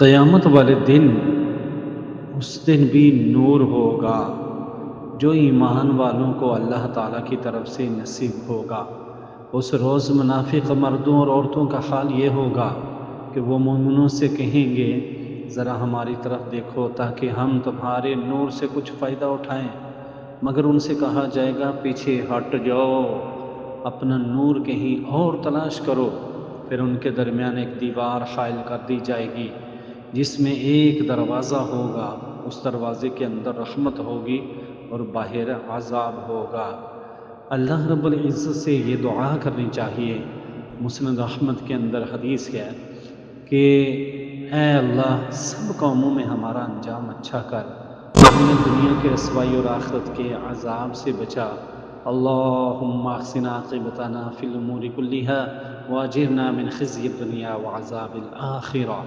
क़यामत वाले दिन उस दिन भी नूर होगा जो ईमान वालों को अल्लाह ताला की तरफ से नसीब होगा। उस रोज़ मुनाफिक मर्दों और औरतों का हाल ये होगा कि वो मोमिनों से कहेंगे, ज़रा हमारी तरफ देखो ताकि हम तुम्हारे नूर से कुछ फ़ायदा उठाएं। मगर उनसे कहा जाएगा, पीछे हट जाओ, अपना नूर कहीं और तलाश करो। फिर उनके दरमियान एक दीवार हायल कर दी जाएगी जिसमें एक दरवाज़ा होगा, उस दरवाज़े के अंदर रहमत होगी और बाहर अज़ाब होगा। अल्लाह रब्बुल इज़्ज़त से ये दुआ करनी चाहिए। मुस्लिम अहमद के अंदर हदीस है कि ऐ अल्लाह, सब कौमों में हमारा अंजाम अच्छा कर और हमें दुनिया के रसवाई और आखिरत के अज़ाब से बचा। अल्लाहुम्मा अहसिन आक़िबतना फ़िल उमूरि कुल्लिहा व अजिरना मिन ख़िज़्यि दुनिया व अज़ाबिल आखिरा।